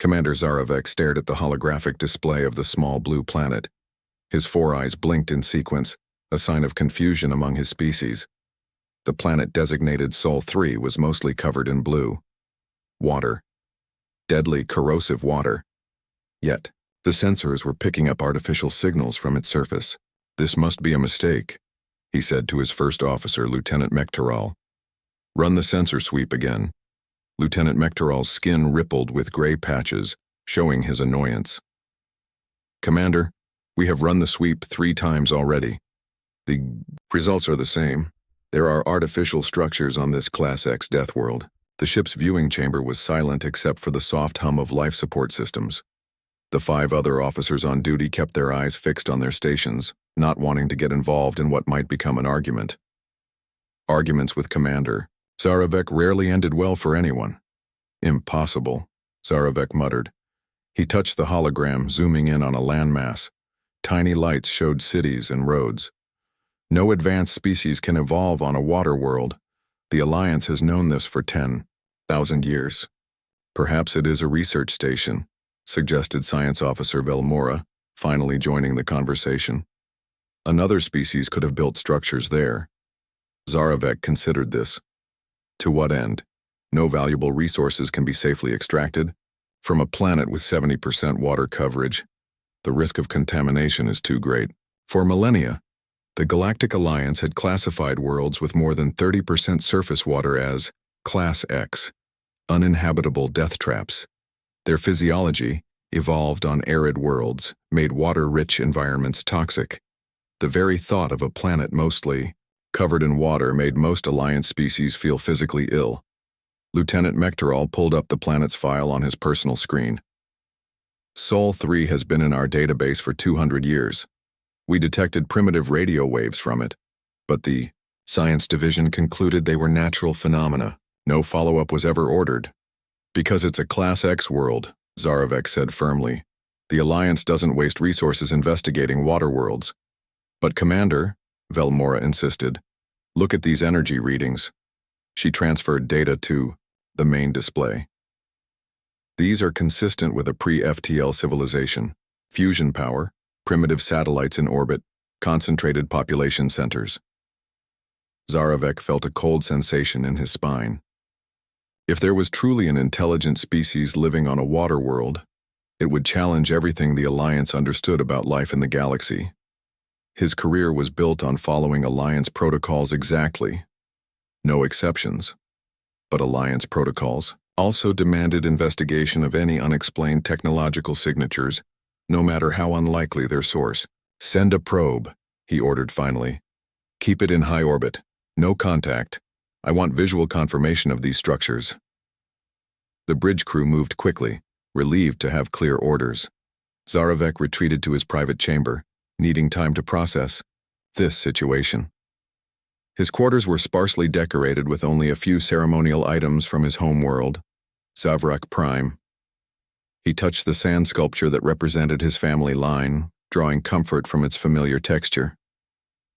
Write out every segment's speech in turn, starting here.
Commander Zaravek stared at the holographic display of the small blue planet. His four eyes blinked in sequence, a sign of confusion among his species. The planet designated Sol 3 was mostly covered in blue. Water. Deadly, corrosive water. Yet, the sensors were picking up artificial signals from its surface. "This must be a mistake," he said to his first officer, Lieutenant Mektaral. "Run the sensor sweep again." Lieutenant Mektaral's skin rippled with gray patches, showing his annoyance. "Commander, we have run the sweep 3 times already. The results are the same. There are artificial structures on this Class X death world." The ship's viewing chamber was silent except for the soft hum of life support systems. The 5 other officers on duty kept their eyes fixed on their stations, not wanting to get involved in what might become an argument. Arguments with Commander Zaravek rarely ended well for anyone. "Impossible," Zaravek muttered. He touched the hologram, zooming in on a landmass. Tiny lights showed cities and roads. "No advanced species can evolve on a water world. The Alliance has known this for 10,000 years. Perhaps it is a research station," suggested Science Officer Velmora, finally joining the conversation. "Another species could have built structures there." Zaravek considered this. To what end? No valuable resources can be safely extracted. From a planet with 70% water coverage, the risk of contamination is too great. For millennia, the Galactic Alliance had classified worlds with more than 30% surface water as Class X, uninhabitable death traps. Their physiology, evolved on arid worlds, made water-rich environments toxic. The very thought of a planet mostly covered in water made most Alliance species feel physically ill. Lieutenant Mektaral pulled up the planet's file on his personal screen. "Sol 3 has been in our database for 200 years. We detected primitive radio waves from it, but the Science Division concluded they were natural phenomena. No follow-up was ever ordered." "Because it's a Class X world," Zaravek said firmly. "The Alliance doesn't waste resources investigating water worlds." "But Commander," Velmora insisted, "look at these energy readings." She transferred data to the main display. "These are consistent with a pre-FTL civilization. Fusion power, primitive satellites in orbit, concentrated population centers." Zaravek felt a cold sensation in his spine. If there was truly an intelligent species living on a water world, it would challenge everything the Alliance understood about life in the galaxy. His career was built on following Alliance protocols exactly. No exceptions. But Alliance protocols also demanded investigation of any unexplained technological signatures, no matter how unlikely their source. "Send a probe," he ordered finally. "Keep it in high orbit. No contact. I want visual confirmation of these structures." The bridge crew moved quickly, relieved to have clear orders. Zaravek retreated to his private chamber, needing time to process this situation. His quarters were sparsely decorated with only a few ceremonial items from his home world, Zavrak Prime. He touched the sand sculpture that represented his family line, drawing comfort from its familiar texture.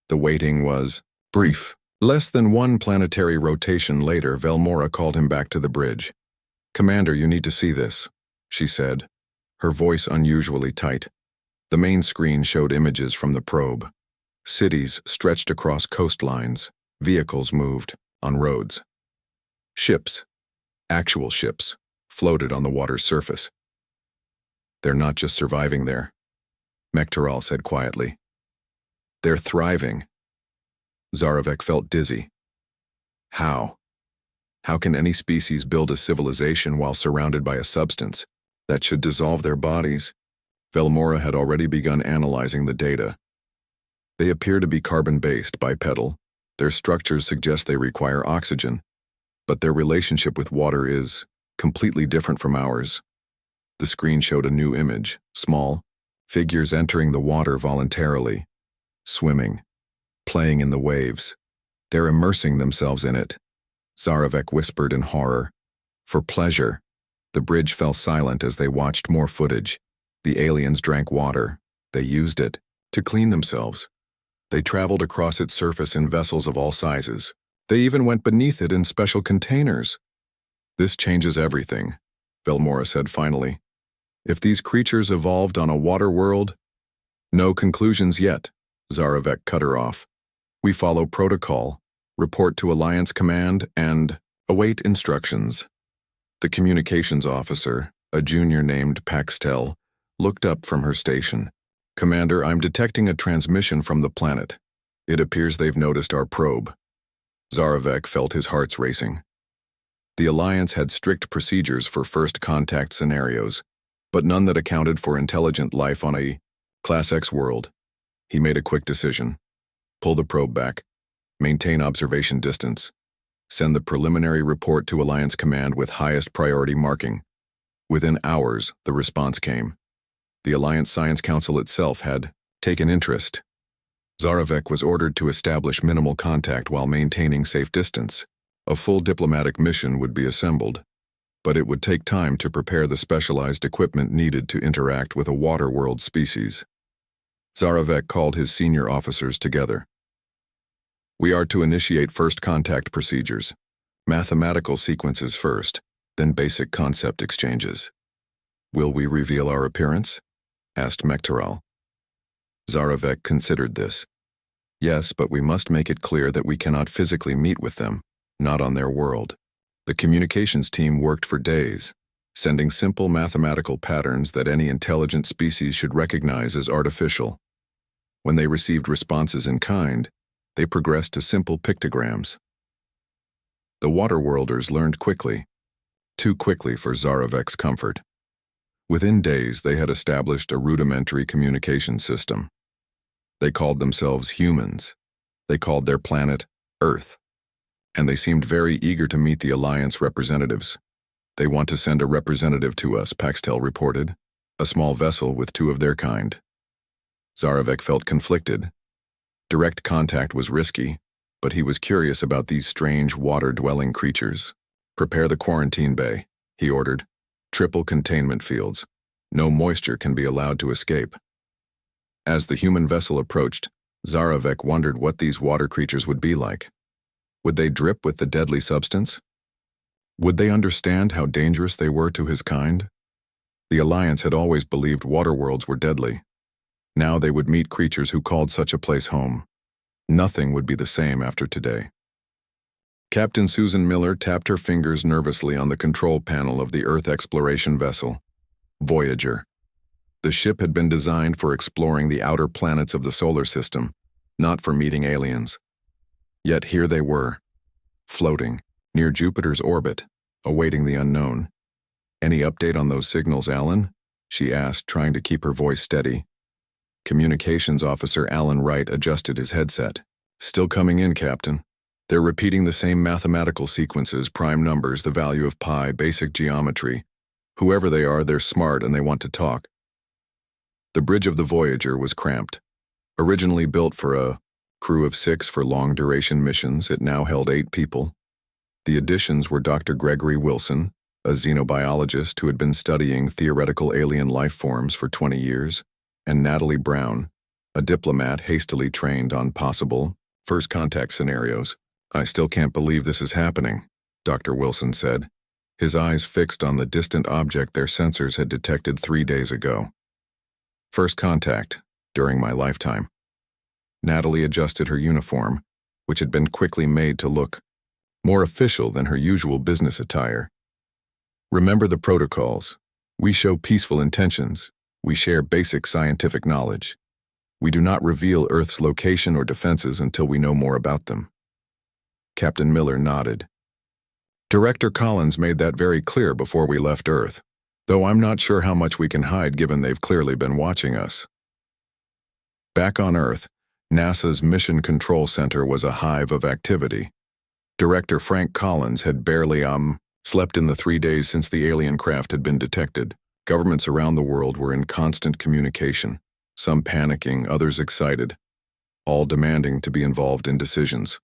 The waiting was brief. Less than 1 planetary rotation later, Velmora called him back to the bridge. "Commander, you need to see this," she said, her voice unusually tight. The main screen showed images from the probe. Cities stretched across coastlines. Vehicles moved on roads. Ships, actual ships, floated on the water's surface. "They're not just surviving there," Mektaral said quietly. "They're thriving." Zaravek felt dizzy. How? How can any species build a civilization while surrounded by a substance that should dissolve their bodies? Velmora had already begun analyzing the data. They appear to be carbon-based, bipedal. Their structures suggest they require oxygen, but their relationship with water is completely different from ours. The screen showed a new image, small, figures entering the water voluntarily, swimming, playing in the waves. They're immersing themselves in it, Zaravek whispered in horror. For pleasure. The bridge fell silent as they watched more footage. The aliens drank water. They used it to clean themselves. They traveled across its surface in vessels of all sizes. They even went beneath it in special containers. "This changes everything," Velmora said finally. If these creatures evolved on a water world? No conclusions yet, Zaravek cut her off. We follow protocol, report to Alliance Command, and await instructions. The communications officer, a junior named Paxtel, looked up from her station. Commander, I'm detecting a transmission from the planet. It appears they've noticed our probe. Zaravek felt his heart racing. The Alliance had strict procedures for first contact scenarios, but none that accounted for intelligent life on a Class X world. He made a quick decision. Pull the probe back. Maintain observation distance. Send the preliminary report to Alliance Command with highest priority marking. Within hours, the response came. The Alliance Science Council itself had taken interest. Zaravek was ordered to establish minimal contact while maintaining safe distance. A full diplomatic mission would be assembled, but it would take time to prepare the specialized equipment needed to interact with a water world species. Zaravek called his senior officers together. We are to initiate first contact procedures. Mathematical sequences first, then basic concept exchanges. Will we reveal our appearance? Asked Mektaral. Zaravek considered this. Yes, but we must make it clear that we cannot physically meet with them, not on their world. The communications team worked for days, sending simple mathematical patterns that any intelligent species should recognize as artificial. When they received responses in kind, they progressed to simple pictograms. The Waterworlders learned quickly, too quickly for Zaravek's comfort. Within days, they had established a rudimentary communication system. They called themselves humans. They called their planet Earth. And they seemed very eager to meet the Alliance representatives. They want to send a representative to us, Paxtel reported, a small vessel with two of their kind. Zaravek felt conflicted. Direct contact was risky, but he was curious about these strange water-dwelling creatures. Prepare the quarantine bay, he ordered. Triple containment fields. No moisture can be allowed to escape. As the human vessel approached, Zaravek wondered what these water creatures would be like. Would they drip with the deadly substance? Would they understand how dangerous they were to his kind? The Alliance had always believed waterworlds were deadly. Now they would meet creatures who called such a place home. Nothing would be the same after today. Captain Susan Miller tapped her fingers nervously on the control panel of the Earth exploration vessel, Voyager. The ship had been designed for exploring the outer planets of the solar system, not for meeting aliens. Yet here they were, floating, near Jupiter's orbit, awaiting the unknown. Any update on those signals, Alan? She asked, trying to keep her voice steady. Communications Officer Alan Wright adjusted his headset. Still coming in, Captain. They're repeating the same mathematical sequences, prime numbers, the value of pi, basic geometry. Whoever they are, they're smart and they want to talk. The bridge of the Voyager was cramped. Originally built for a crew of 6 for long-duration missions, it now held 8 people. The additions were Dr. Gregory Wilson, a xenobiologist who had been studying theoretical alien life forms for 20 years, and Natalie Brown, a diplomat hastily trained on possible first contact scenarios. I still can't believe this is happening, Dr. Wilson said, his eyes fixed on the distant object their sensors had detected 3 days ago. First contact, during my lifetime. Natalie adjusted her uniform, which had been quickly made to look more official than her usual business attire. Remember the protocols. We show peaceful intentions. We share basic scientific knowledge. We do not reveal Earth's location or defenses until we know more about them. Captain Miller nodded. Director Collins made that very clear before we left Earth, though I'm not sure how much we can hide given they've clearly been watching us. Back on Earth, NASA's Mission Control Center was a hive of activity. Director Frank Collins had barely slept in the 3 days since the alien craft had been detected. Governments around the world were in constant communication, some panicking, others excited, all demanding to be involved in decisions.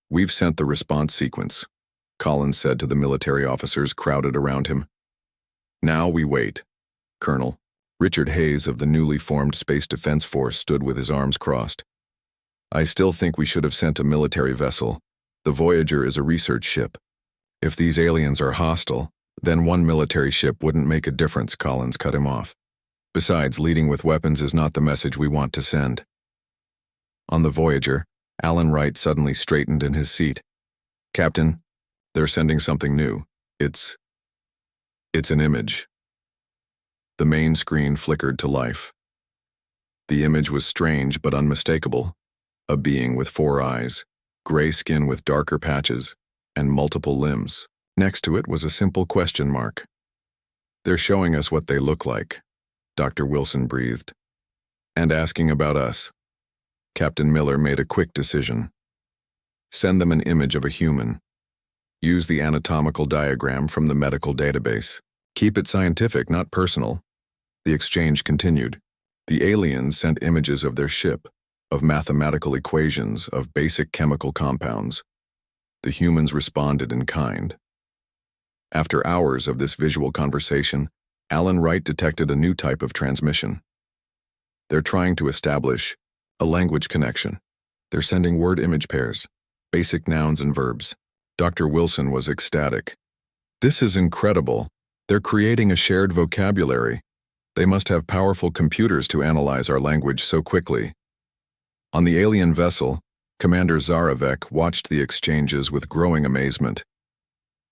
We've sent the response sequence, Collins said to the military officers crowded around him. Now we wait. Colonel Richard Hayes of the newly formed Space Defense Force stood with his arms crossed. I still think we should have sent a military vessel. The Voyager is a research ship. If these aliens are hostile, Then one military ship wouldn't make a difference, Collins cut him off. Besides, leading with weapons is not the message we want to send. On the Voyager, Alan Wright suddenly straightened in his seat. Captain, they're sending something new. It's an image. The main screen flickered to life. The image was strange but unmistakable. A being with 4 eyes, gray skin with darker patches, and multiple limbs. Next to it was a simple question mark. They're showing us what they look like, Dr. Wilson breathed. And asking about us. Captain Miller made a quick decision. Send them an image of a human. Use the anatomical diagram from the medical database. Keep it scientific, not personal. The exchange continued. The aliens sent images of their ship, of mathematical equations, of basic chemical compounds. The humans responded in kind. After hours of this visual conversation, Alan Wright detected a new type of transmission. They're trying to establish a language connection. They're sending word-image pairs, basic nouns and verbs. Dr. Wilson was ecstatic. This is incredible. They're creating a shared vocabulary. They must have powerful computers to analyze our language so quickly. On the alien vessel, Commander Zarevek watched the exchanges with growing amazement.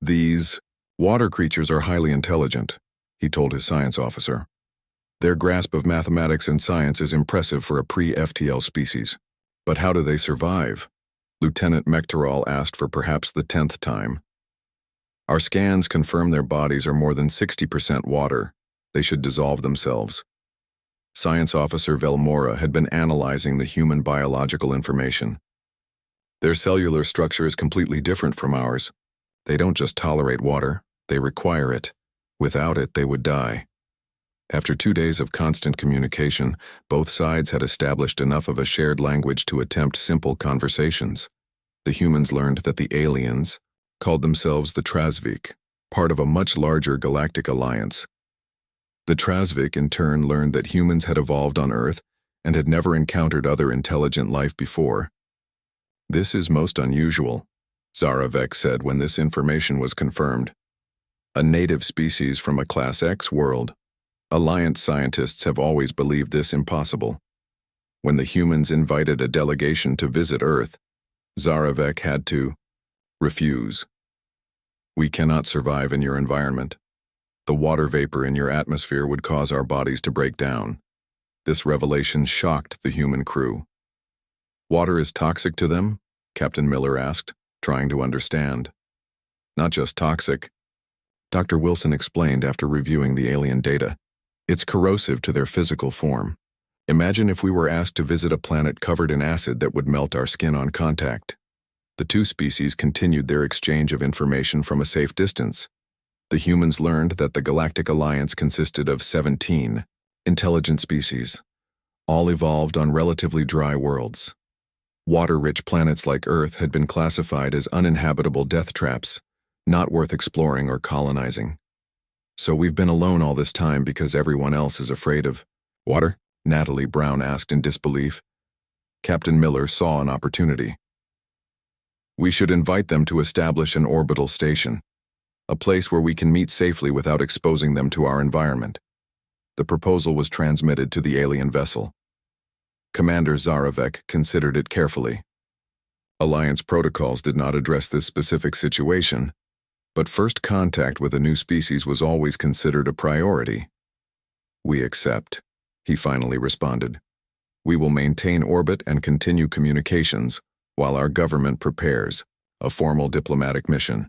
These water creatures are highly intelligent, he told his science officer. Their grasp of mathematics and science is impressive for a pre-FTL species. But how do they survive? Lieutenant Mekteral asked for perhaps the 10th time. Our scans confirm their bodies are more than 60% water. They should dissolve themselves. Science Officer Velmora had been analyzing the human biological information. Their cellular structure is completely different from ours. They don't just tolerate water, they require it. Without it, they would die. After 2 days of constant communication, both sides had established enough of a shared language to attempt simple conversations. The humans learned that the aliens called themselves the Trasvik, part of a much larger galactic alliance. The Trasvik in turn learned that humans had evolved on Earth and had never encountered other intelligent life before. This is most unusual, Zarevek said when this information was confirmed. A native species from a Class X world. Alliance scientists have always believed this impossible. When the humans invited a delegation to visit Earth, Zarevek had to refuse. We cannot survive in your environment. The water vapor in your atmosphere would cause our bodies to break down. This revelation shocked the human crew. Water is toxic to them? Captain Miller asked, trying to understand. Not just toxic. Dr. Wilson explained after reviewing the alien data. It's corrosive to their physical form. Imagine if we were asked to visit a planet covered in acid that would melt our skin on contact. The two species continued their exchange of information from a safe distance. The humans learned that the Galactic Alliance consisted of 17 intelligent species, all evolved on relatively dry worlds. Water-rich planets like Earth had been classified as uninhabitable death traps, not worth exploring or colonizing. So we've been alone all this time because everyone else is afraid of water? Natalie Brown asked in disbelief. Captain Miller saw an opportunity. We should invite them to establish an orbital station, a place where we can meet safely without exposing them to our environment. The proposal was transmitted to the alien vessel. Commander Zarevek considered it carefully. Alliance protocols did not address this specific situation, but first contact with a new species was always considered a priority. We accept, he finally responded. We will maintain orbit and continue communications while our government prepares a formal diplomatic mission.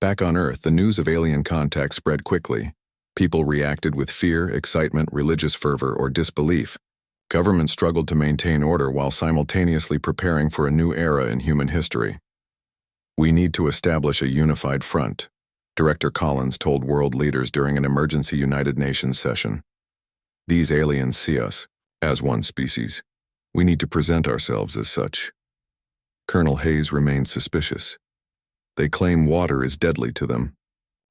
Back on Earth, the news of alien contact spread quickly. People reacted with fear, excitement, religious fervor, or disbelief. Government struggled to maintain order while simultaneously preparing for a new era in human history. We need to establish a unified front, Director Collins told world leaders during an emergency United Nations session. These aliens see us as one species. We need to present ourselves as such. Colonel Hayes remained suspicious. They claim water is deadly to them.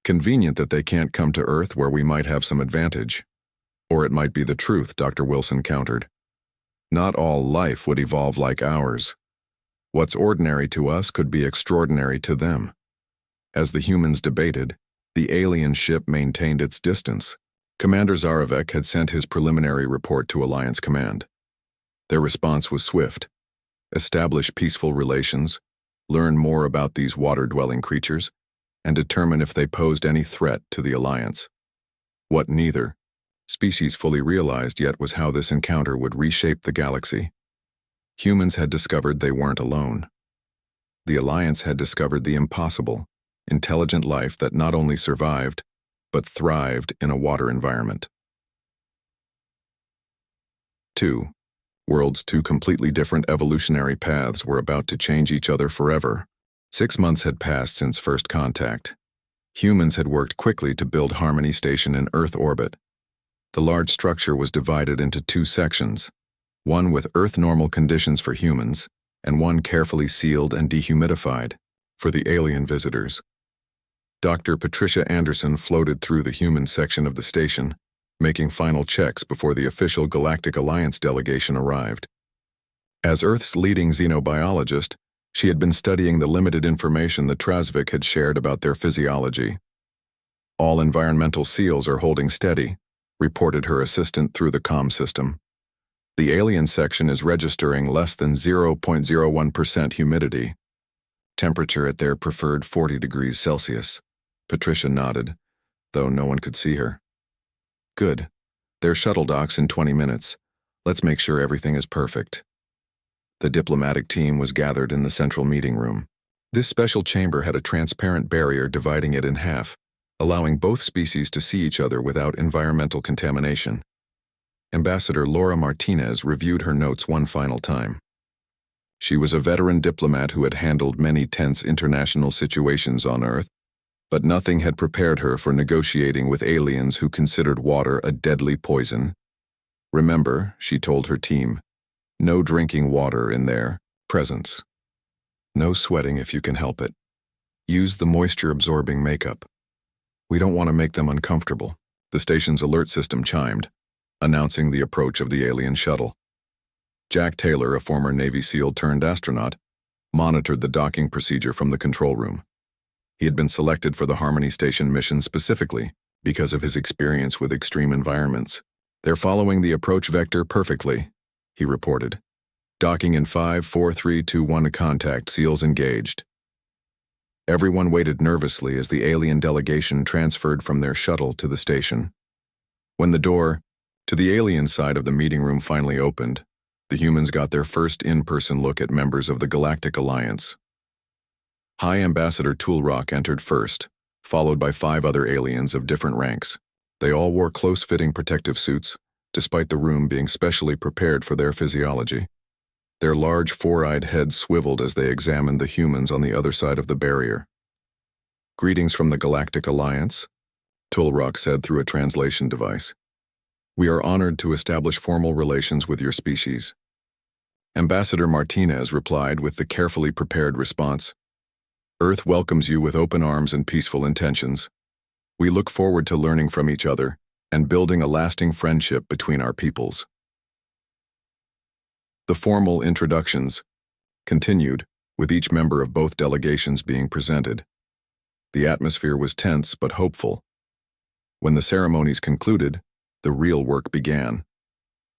Convenient that they can't come to Earth where we might have some advantage. Or it might be the truth, Dr. Wilson countered. Not all life would evolve like ours. What's ordinary to us could be extraordinary to them. As the humans debated, The alien ship maintained its distance. Commander Zarevek had sent his preliminary report to Alliance Command. Their response was swift. Establish peaceful relations, learn more about these water-dwelling creatures, and determine if they posed any threat to the Alliance. What neither species fully realized yet was how this encounter would reshape the galaxy. Humans had discovered they weren't alone. The Alliance had discovered the impossible, intelligent life that not only survived, but thrived in a water environment. 2. Worlds' two completely different evolutionary paths were about to change each other forever. 6 months had passed since first contact. Humans had worked quickly to build Harmony Station in Earth orbit. The large structure was divided into 2 sections, one with Earth-normal conditions for humans, and one carefully sealed and dehumidified for the alien visitors. Dr. Patricia Anderson floated through the human section of the station, making final checks before the official Galactic Alliance delegation arrived. As Earth's leading xenobiologist, she had been studying the limited information that Trazvik had shared about their physiology. All environmental seals are holding steady, reported her assistant through the comm system. The alien section is registering less than 0.01% humidity. Temperature at their preferred 40 degrees Celsius. Patricia nodded, though no one could see her. Good. Their shuttle docks in 20 minutes. Let's make sure everything is perfect. The diplomatic team was gathered in the central meeting room. This special chamber had a transparent barrier dividing it in half, allowing both species to see each other without environmental contamination. Ambassador Laura Martinez reviewed her notes one final time. She was a veteran diplomat who had handled many tense international situations on Earth, but nothing had prepared her for negotiating with aliens who considered water a deadly poison. Remember, she told her team, no drinking water in their presence. No sweating if you can help it. Use the moisture-absorbing makeup. We don't want to make them uncomfortable. The station's alert system chimed, announcing the approach of the alien shuttle. Jack Taylor, a former Navy SEAL turned astronaut, monitored the docking procedure from the control room. He had been selected for the Harmony Station mission specifically because of his experience with extreme environments. They're following the approach vector perfectly, he reported. Docking in 5, 4, 3, 2, 1 contact, seals engaged. Everyone waited nervously as the alien delegation transferred from their shuttle to the station. When the door to the alien side of the meeting room finally opened, the humans got their first in-person look at members of the Galactic Alliance. High Ambassador Toolrock entered first, followed by 5 other aliens of different ranks. They all wore close-fitting protective suits, despite the room being specially prepared for their physiology. Their large four-eyed heads swiveled as they examined the humans on the other side of the barrier. Greetings from the Galactic Alliance, Toolrock said through a translation device. We are honored to establish formal relations with your species. Ambassador Martinez replied with the carefully prepared response. Earth welcomes you with open arms and peaceful intentions. We look forward to learning from each other and building a lasting friendship between our peoples. The formal introductions continued, with each member of both delegations being presented. The atmosphere was tense but hopeful. When the ceremonies concluded, the real work began.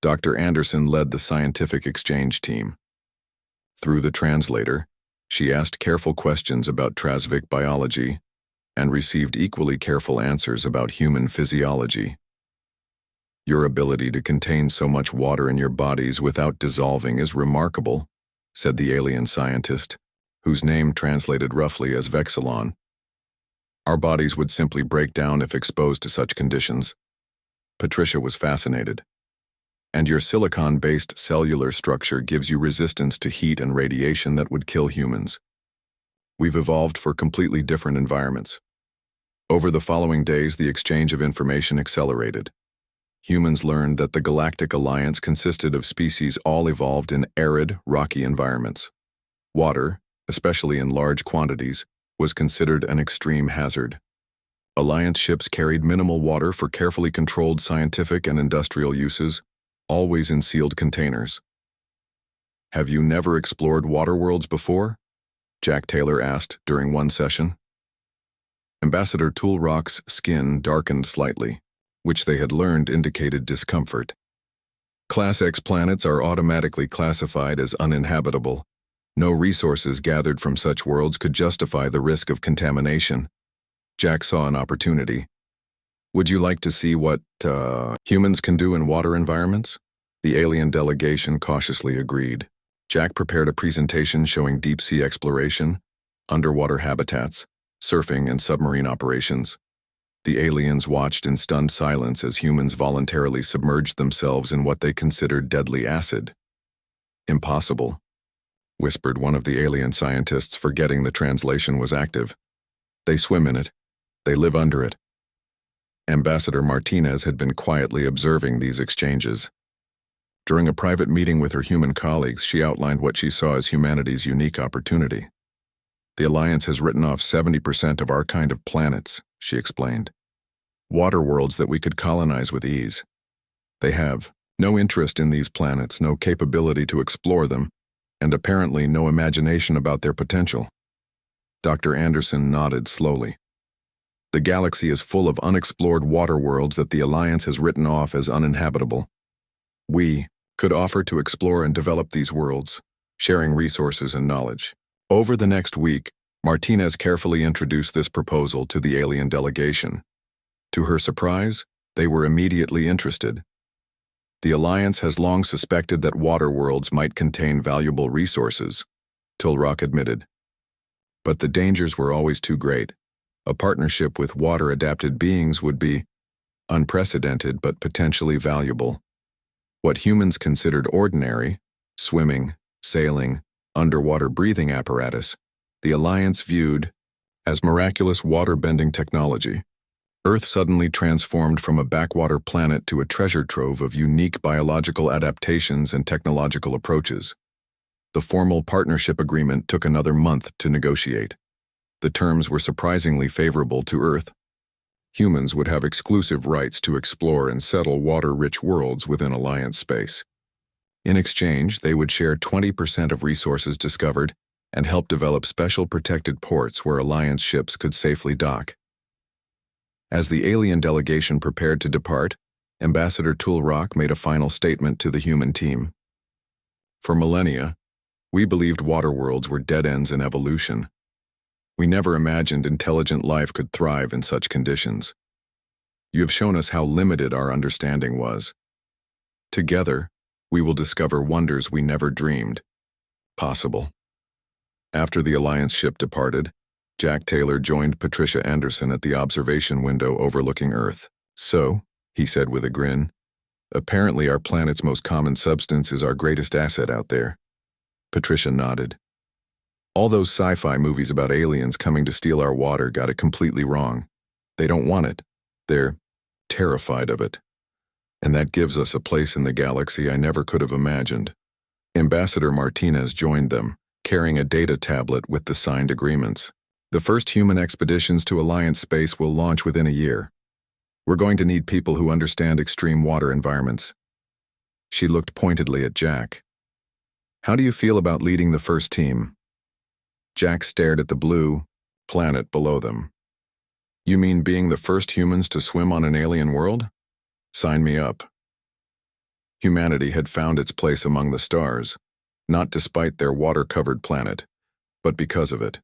Dr. Anderson led the scientific exchange team. Through the translator, she asked careful questions about Trazvik biology and received equally careful answers about human physiology. Your ability to contain so much water in your bodies without dissolving is remarkable, said the alien scientist, whose name translated roughly as Vexilon. Our bodies would simply break down if exposed to such conditions. Patricia was fascinated. And your silicon-based cellular structure gives you resistance to heat and radiation that would kill humans. We've evolved for completely different environments. Over the following days, the exchange of information accelerated. Humans learned that the Galactic Alliance consisted of species all evolved in arid, rocky environments. Water, especially in large quantities, was considered an extreme hazard. Alliance ships carried minimal water for carefully controlled scientific and industrial uses, always in sealed containers. Have you never explored water worlds before? Jack Taylor asked during one session. Ambassador Toolrock's skin darkened slightly, which they had learned indicated discomfort. Class X planets are automatically classified as uninhabitable. No resources gathered from such worlds could justify the risk of contamination. Jack saw an opportunity. Would you like to see what, humans can do in water environments? The alien delegation cautiously agreed. Jack prepared a presentation showing deep-sea exploration, underwater habitats, surfing, and submarine operations. The aliens watched in stunned silence as humans voluntarily submerged themselves in what they considered deadly acid. Impossible, whispered one of the alien scientists, forgetting the translation was active. They swim in it. They live under it. Ambassador Martinez had been quietly observing these exchanges. During a private meeting with her human colleagues, she outlined what she saw as humanity's unique opportunity. The Alliance has written off 70% of our kind of planets, she explained. Water worlds that we could colonize with ease. They have no interest in these planets, no capability to explore them, and apparently no imagination about their potential. Dr. Anderson nodded slowly. The galaxy is full of unexplored water worlds that the Alliance has written off as uninhabitable. We could offer to explore and develop these worlds, sharing resources and knowledge. Over the next week, Martinez carefully introduced this proposal to the alien delegation. To her surprise, they were immediately interested. The Alliance has long suspected that water worlds might contain valuable resources, Toolrock admitted. But the dangers were always too great. A partnership with water-adapted beings would be unprecedented but potentially valuable. What humans considered ordinary, swimming, sailing, underwater breathing apparatus, the Alliance viewed as miraculous water-bending technology. Earth suddenly transformed from a backwater planet to a treasure trove of unique biological adaptations and technological approaches. The formal partnership agreement took another month to negotiate. The terms were surprisingly favorable to Earth. Humans would have exclusive rights to explore and settle water-rich worlds within Alliance space. In exchange, they would share 20% of resources discovered and help develop special protected ports where Alliance ships could safely dock. As the alien delegation prepared to depart, Ambassador Toolrock made a final statement to the human team. For millennia, we believed water worlds were dead ends in evolution. We never imagined intelligent life could thrive in such conditions. You have shown us how limited our understanding was. Together, we will discover wonders we never dreamed possible. After the Alliance ship departed, Jack Taylor joined Patricia Anderson at the observation window overlooking Earth. So, he said with a grin, apparently our planet's most common substance is our greatest asset out there. Patricia nodded. All those sci-fi movies about aliens coming to steal our water got it completely wrong. They don't want it. They're terrified of it. And that gives us a place in the galaxy I never could have imagined. Ambassador Martinez joined them, carrying a data tablet with the signed agreements. The first human expeditions to Alliance space will launch within a year. We're going to need people who understand extreme water environments. She looked pointedly at Jack. How do you feel about leading the first team? Jack stared at the blue planet below them. You mean being the first humans to swim on an alien world? Sign me up. Humanity had found its place among the stars, not despite their water-covered planet, but because of it.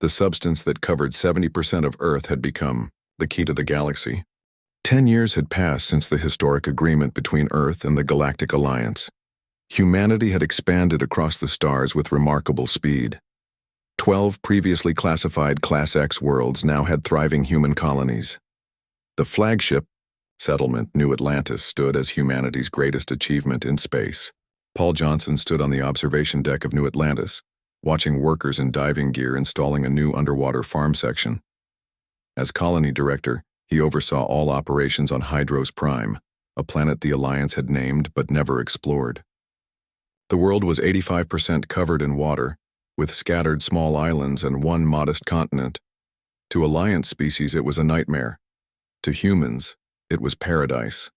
The substance that covered 70% of Earth had become the key to the galaxy. 10 years had passed since the historic agreement between Earth and the Galactic Alliance. Humanity had expanded across the stars with remarkable speed. 12 previously classified Class X worlds now had thriving human colonies. The flagship settlement, New Atlantis, stood as humanity's greatest achievement in space. Paul Johnson stood on the observation deck of New Atlantis, watching workers in diving gear installing a new underwater farm section. As colony director, he oversaw all operations on Hydros Prime, a planet the Alliance had named but never explored. The world was 85% covered in water, with scattered small islands and one modest continent. To Alliance species, it was a nightmare. To humans, it was paradise.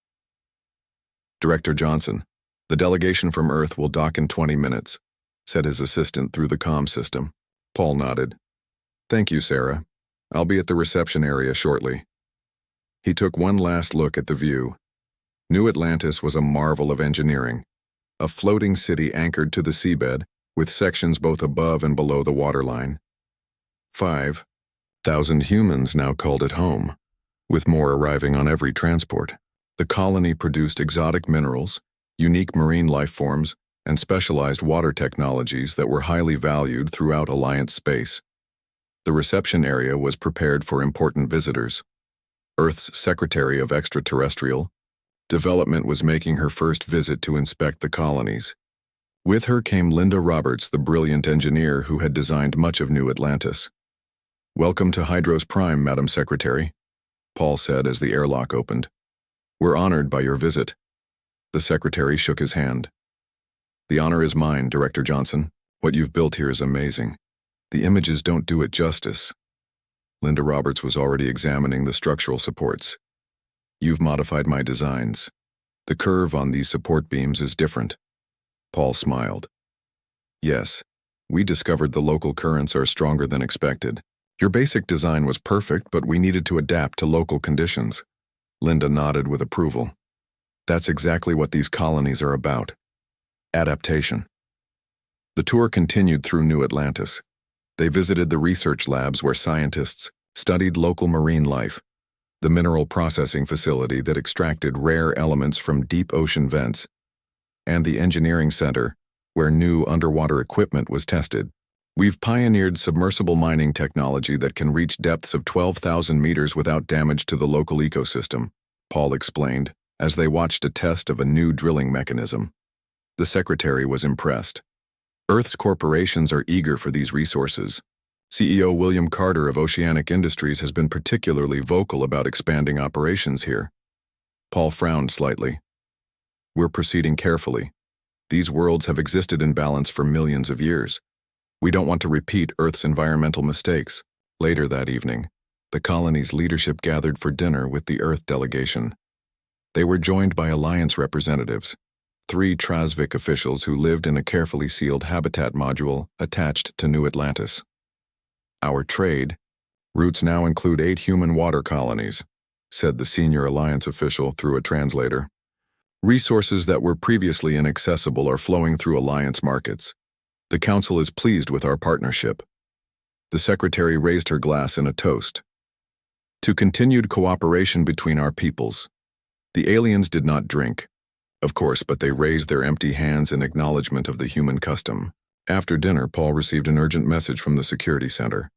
Director Johnson, the delegation from Earth will dock in 20 minutes, said his assistant through the comm system. Paul nodded. Thank you, Sarah. I'll be at the reception area shortly. He took one last look at the view. New Atlantis was a marvel of engineering, a floating city anchored to the seabed, with sections both above and below the waterline. 5,000 humans now called it home, with more arriving on every transport. The colony produced exotic minerals, unique marine life forms, and specialized water technologies that were highly valued throughout Alliance space. The reception area was prepared for important visitors. Earth's Secretary of Extraterrestrial Development was making her first visit to inspect the colonies. With her came Linda Roberts, the brilliant engineer who had designed much of New Atlantis. "Welcome to Hydros Prime, Madam Secretary," Paul said as the airlock opened. "We're honored by your visit." The secretary shook his hand. "The honor is mine, Director Johnson. What you've built here is amazing. The images don't do it justice." Linda Roberts was already examining the structural supports. "You've modified my designs. The curve on these support beams is different." Paul smiled. "Yes, we discovered the local currents are stronger than expected. Your basic design was perfect, but we needed to adapt to local conditions." Linda nodded with approval. "That's exactly what these colonies are about. Adaptation." The tour continued through New Atlantis. They visited the research labs where scientists studied local marine life, the mineral processing facility that extracted rare elements from deep ocean vents, and the engineering center where new underwater equipment was tested. "We've pioneered submersible mining technology that can reach depths of 12,000 meters without damage to the local ecosystem," Paul explained, as they watched a test of a new drilling mechanism. The secretary was impressed. Earth's corporations are eager for these resources. CEO William Carter of Oceanic Industries has been particularly vocal about expanding operations here. Paul frowned slightly. "We're proceeding carefully. These worlds have existed in balance for millions of years. We don't want to repeat Earth's environmental mistakes." Later that evening, the colony's leadership gathered for dinner with the Earth delegation. They were joined by Alliance representatives, 3 Trasvik officials who lived in a carefully sealed habitat module attached to New Atlantis. "Our trade routes now include 8 human water colonies," said the senior Alliance official through a translator. "Resources that were previously inaccessible are flowing through Alliance markets. The Council is pleased with our partnership." The secretary raised her glass in a toast. "To continued cooperation between our peoples." The aliens did not drink, of course, but they raised their empty hands in acknowledgement of the human custom. After dinner, Paul received an urgent message from the security center.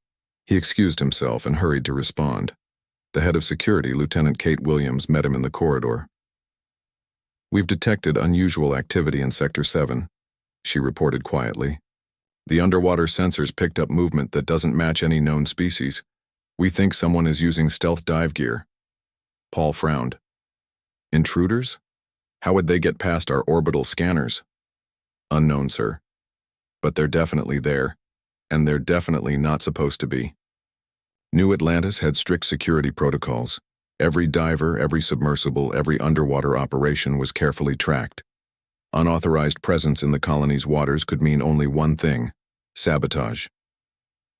He excused himself and hurried to respond. The head of security, Lieutenant Kate Williams, met him in the corridor. "We've detected unusual activity in Sector 7, she reported quietly. "The underwater sensors picked up movement that doesn't match any known species. We think someone is using stealth dive gear." Paul frowned. "Intruders? How would they get past our orbital scanners?" "Unknown, sir. But they're definitely there, and they're definitely not supposed to be." New Atlantis had strict security protocols. Every diver, every submersible, every underwater operation was carefully tracked. Unauthorized presence in the colony's waters could mean only one thing: sabotage.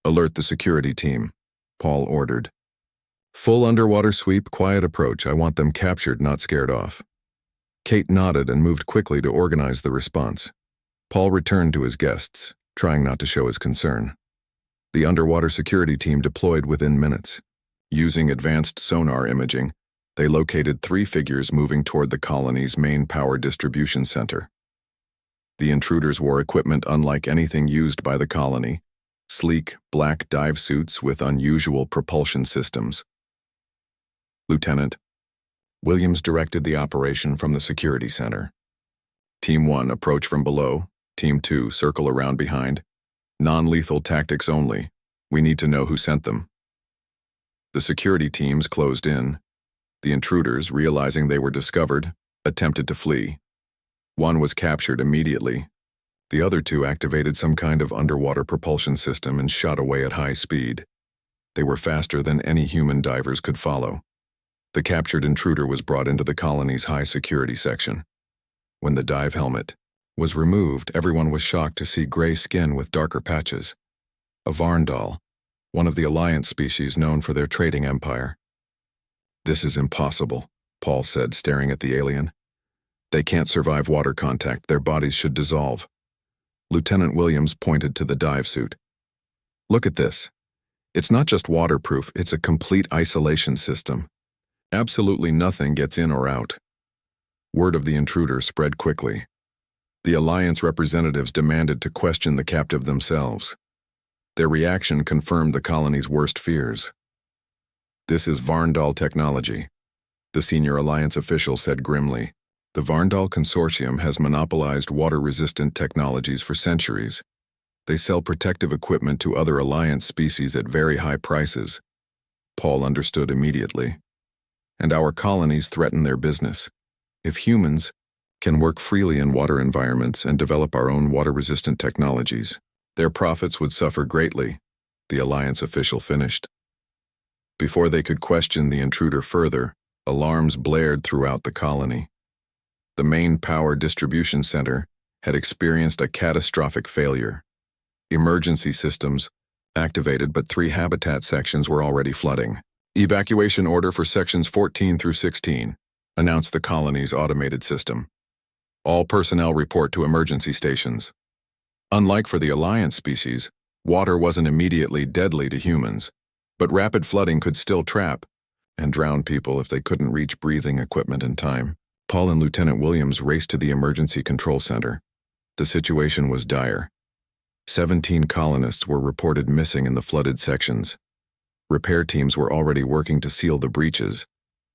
"Alert the security team," Paul ordered. "Full underwater sweep, quiet approach. I want them captured, not scared off." Kate nodded and moved quickly to organize the response. Paul returned to his guests, trying not to show his concern. The underwater security team deployed within minutes. Using advanced sonar imaging, they located 3 figures moving toward the colony's main power distribution center. The intruders wore equipment unlike anything used by the colony: sleek, black dive suits with unusual propulsion systems. "Lieutenant," Williams directed the operation from the security center. "Team 1, approach from below. Team 2, circle around behind. Non-lethal tactics only. We need to know who sent them." The security teams closed in. The intruders, realizing they were discovered, attempted to flee. One was captured immediately. The other 2 activated some kind of underwater propulsion system and shot away at high speed. They were faster than any human divers could follow. The captured intruder was brought into the colony's high security section. When the dive helmet was removed, everyone was shocked to see gray skin with darker patches. A Varn doll, one of the Alliance species known for their trading empire. "This is impossible," Paul said, staring at the alien. "They can't survive water contact. Their bodies should dissolve." Lieutenant Williams pointed to the dive suit. "Look at this. It's not just waterproof, it's a complete isolation system. Absolutely nothing gets in or out." Word of the intruder spread quickly. The Alliance representatives demanded to question the captive themselves. Their reaction confirmed the colony's worst fears. "This is Varndal technology," the senior Alliance official said grimly. "The Varndal Consortium has monopolized water-resistant technologies for centuries. They sell protective equipment to other Alliance species at very high prices." Paul understood immediately. "And our colonies threaten their business. If humans can work freely in water environments and develop our own water-resistant technologies, their profits would suffer greatly," the Alliance official finished. Before they could question the intruder further, alarms blared throughout the colony. The main power distribution center had experienced a catastrophic failure. Emergency systems activated, but 3 habitat sections were already flooding. "Evacuation order for sections 14 through 16, announced the colony's automated system. "All personnel report to emergency stations." Unlike for the Alliance species, water wasn't immediately deadly to humans, but rapid flooding could still trap and drown people if they couldn't reach breathing equipment in time. Paul and Lieutenant Williams raced to the emergency control center. The situation was dire. 17 colonists were reported missing in the flooded sections. Repair teams were already working to seal the breaches,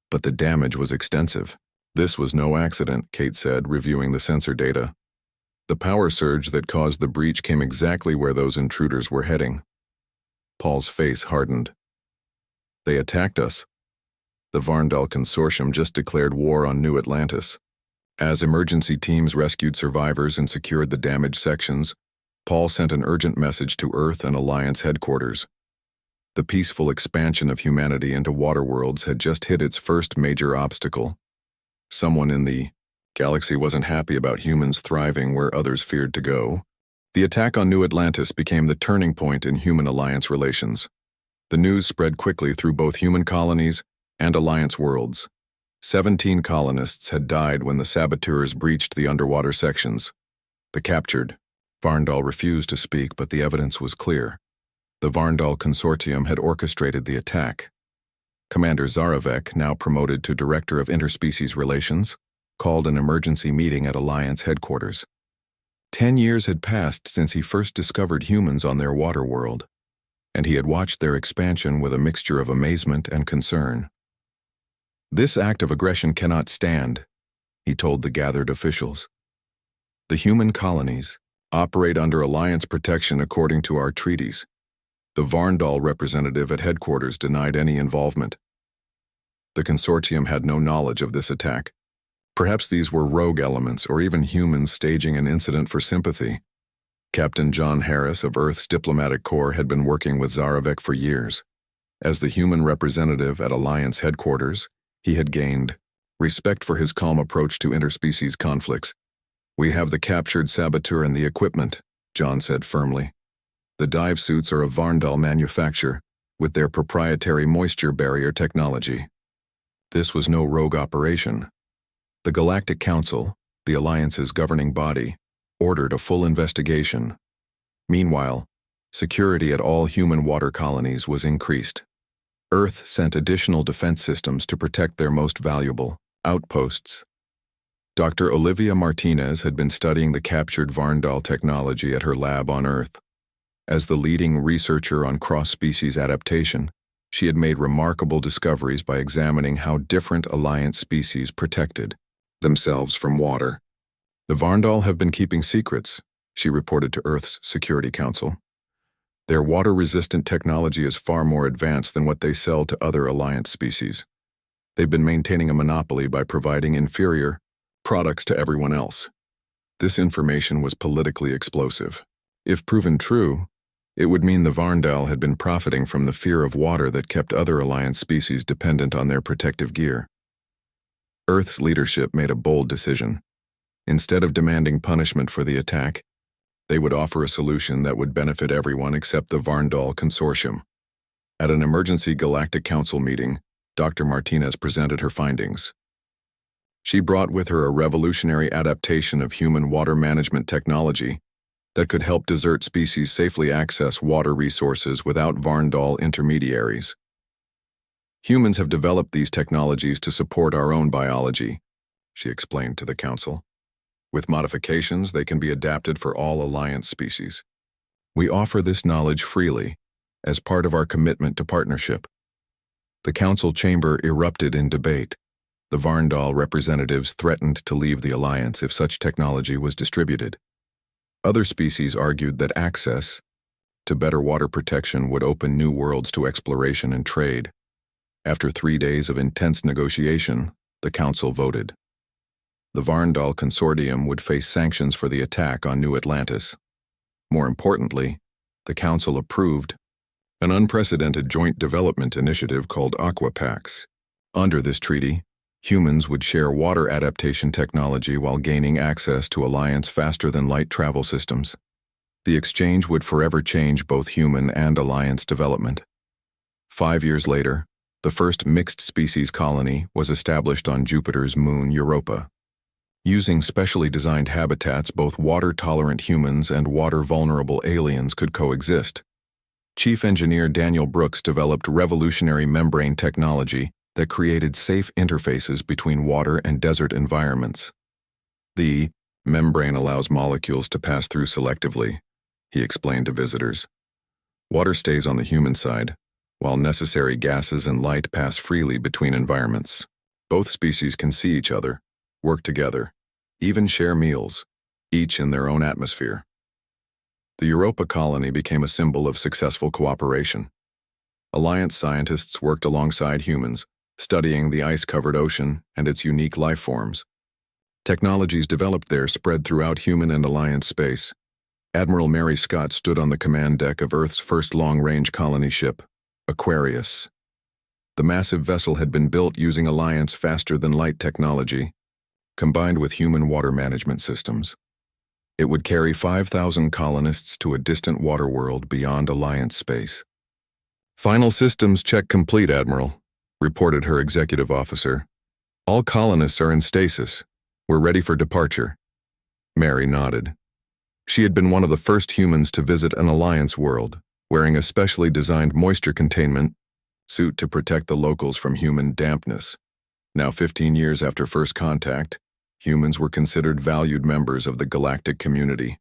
but the damage was extensive. "This was no accident," Kate said, reviewing the sensor data. "The power surge that caused the breach came exactly where those intruders were heading." Paul's face hardened. "They attacked us. The Varndal Consortium just declared war on New Atlantis." As emergency teams rescued survivors and secured the damaged sections, Paul sent an urgent message to Earth and Alliance headquarters. The peaceful expansion of humanity into water worlds had just hit its first major obstacle. Someone in the galaxy wasn't happy about humans thriving where others feared to go. The attack on New Atlantis became the turning point in human-Alliance relations. The news spread quickly through both human colonies and Alliance worlds. 17 colonists had died when the saboteurs breached the underwater sections. The captured Varndal refused to speak, but the evidence was clear. The Varndal Consortium had orchestrated the attack. Commander Zarovec, now promoted to Director of Interspecies Relations, called an emergency meeting at Alliance headquarters. 10 years had passed since he first discovered humans on their water world, and he had watched their expansion with a mixture of amazement and concern. "This act of aggression cannot stand," he told the gathered officials. "The human colonies operate under Alliance protection according to our treaties." The Varndal representative at headquarters denied any involvement. The consortium had no knowledge of this attack. Perhaps these were rogue elements or even humans staging an incident for sympathy. Captain John Harris of Earth's Diplomatic Corps had been working with Zarovec for years. As the human representative at Alliance headquarters, he had gained respect for his calm approach to interspecies conflicts. "We have the captured saboteur and the equipment," John said firmly. "The dive suits are of Varndal manufacture, with their proprietary moisture barrier technology." This was no rogue operation. The Galactic Council, the Alliance's governing body, ordered a full investigation. Meanwhile, security at all human water colonies was increased. Earth sent additional defense systems to protect their most valuable outposts. Dr. Olivia Martinez had been studying the captured Varndal technology at her lab on Earth. As the leading researcher on cross-species adaptation, she had made remarkable discoveries by examining how different Alliance species protected themselves from water. "The Varndal have been keeping secrets," she reported to Earth's Security Council. "Their water-resistant technology is far more advanced than what they sell to other Alliance species. They've been maintaining a monopoly by providing inferior products to everyone else." This information was politically explosive. If proven true, it would mean the Varndal had been profiting from the fear of water that kept other Alliance species dependent on their protective gear. Earth's leadership made a bold decision. Instead of demanding punishment for the attack, they would offer a solution that would benefit everyone except the Varndal Consortium. At an emergency Galactic Council meeting, Dr. Martinez presented her findings. She brought with her a revolutionary adaptation of human water management technology that could help desert species safely access water resources without Varndal intermediaries. Humans have developed these technologies to support our own biology, she explained to the Council. With modifications, they can be adapted for all Alliance species. We offer this knowledge freely, as part of our commitment to partnership. The Council chamber erupted in debate. The Varndal representatives threatened to leave the Alliance if such technology was distributed. Other species argued that access to better water protection would open new worlds to exploration and trade. After 3 days of intense negotiation, the Council voted. The Varndal Consortium would face sanctions for the attack on New Atlantis. More importantly, the Council approved an unprecedented joint development initiative called Aquapax. Under this treaty, humans would share water adaptation technology while gaining access to Alliance faster-than-light travel systems. The exchange would forever change both human and Alliance development. 5 years later, the first mixed-species colony was established on Jupiter's moon Europa. Using specially designed habitats, both water-tolerant humans and water-vulnerable aliens could coexist. Chief Engineer Daniel Brooks developed revolutionary membrane technology that created safe interfaces between water and desert environments. The membrane allows molecules to pass through selectively, he explained to visitors. Water stays on the human side, while necessary gases and light pass freely between environments. Both species can see each other, work together, even share meals, each in their own atmosphere. The Europa colony became a symbol of successful cooperation. Alliance scientists worked alongside humans, studying the ice-covered ocean and its unique life forms. Technologies developed there spread throughout human and Alliance space. Admiral Mary Scott stood on the command deck of Earth's first long-range colony ship, Aquarius. The massive vessel had been built using Alliance faster-than-light technology, combined with human water management systems. It would carry 5,000 colonists to a distant water world beyond Alliance space. "Final systems check complete, Admiral," reported her executive officer. "All colonists are in stasis. We're ready for departure." Mary nodded. She had been one of the first humans to visit an Alliance world, wearing a specially designed moisture containment suit to protect the locals from human dampness. Now 15 years after first contact, humans were considered valued members of the galactic community.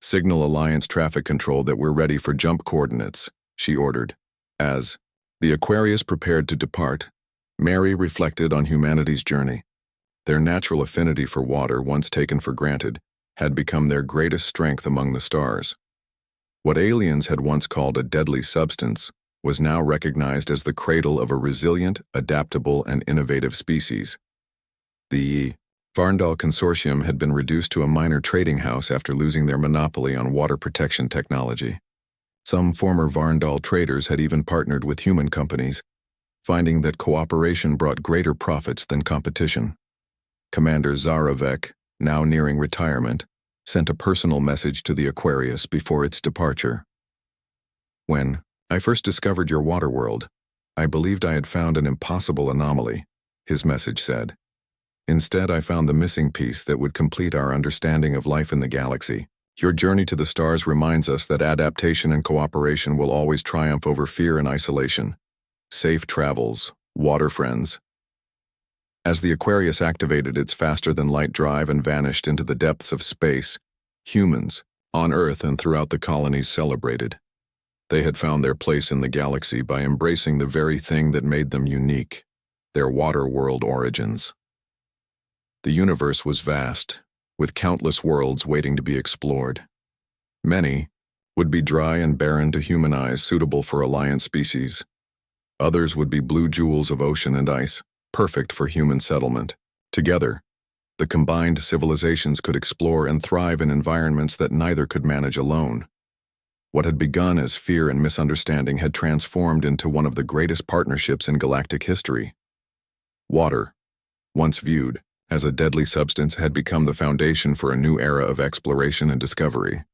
"Signal Alliance traffic control that we're ready for jump coordinates," she ordered. As the Aquarius prepared to depart, Mary reflected on humanity's journey. Their natural affinity for water, once taken for granted, had become their greatest strength among the stars. What aliens had once called a deadly substance was now recognized as the cradle of a resilient, adaptable, and innovative species. The Varndal Consortium had been reduced to a minor trading house after losing their monopoly on water protection technology. Some former Varndal traders had even partnered with human companies, finding that cooperation brought greater profits than competition. Commander Zaravek, now nearing retirement, sent a personal message to the Aquarius before its departure. "When I first discovered your water world, I believed I had found an impossible anomaly," his message said. "Instead, I found the missing piece that would complete our understanding of life in the galaxy. Your journey to the stars reminds us that adaptation and cooperation will always triumph over fear and isolation. Safe travels, water friends." As the Aquarius activated its faster-than-light drive and vanished into the depths of space, humans, on Earth and throughout the colonies, celebrated. They had found their place in the galaxy by embracing the very thing that made them unique, their water world origins. The universe was vast, with countless worlds waiting to be explored. Many would be dry and barren to human eyes, suitable for Alliance species. Others would be blue jewels of ocean and ice, perfect for human settlement. Together, the combined civilizations could explore and thrive in environments that neither could manage alone. What had begun as fear and misunderstanding had transformed into one of the greatest partnerships in galactic history. Water, once viewed as a deadly substance, had become the foundation for a new era of exploration and discovery.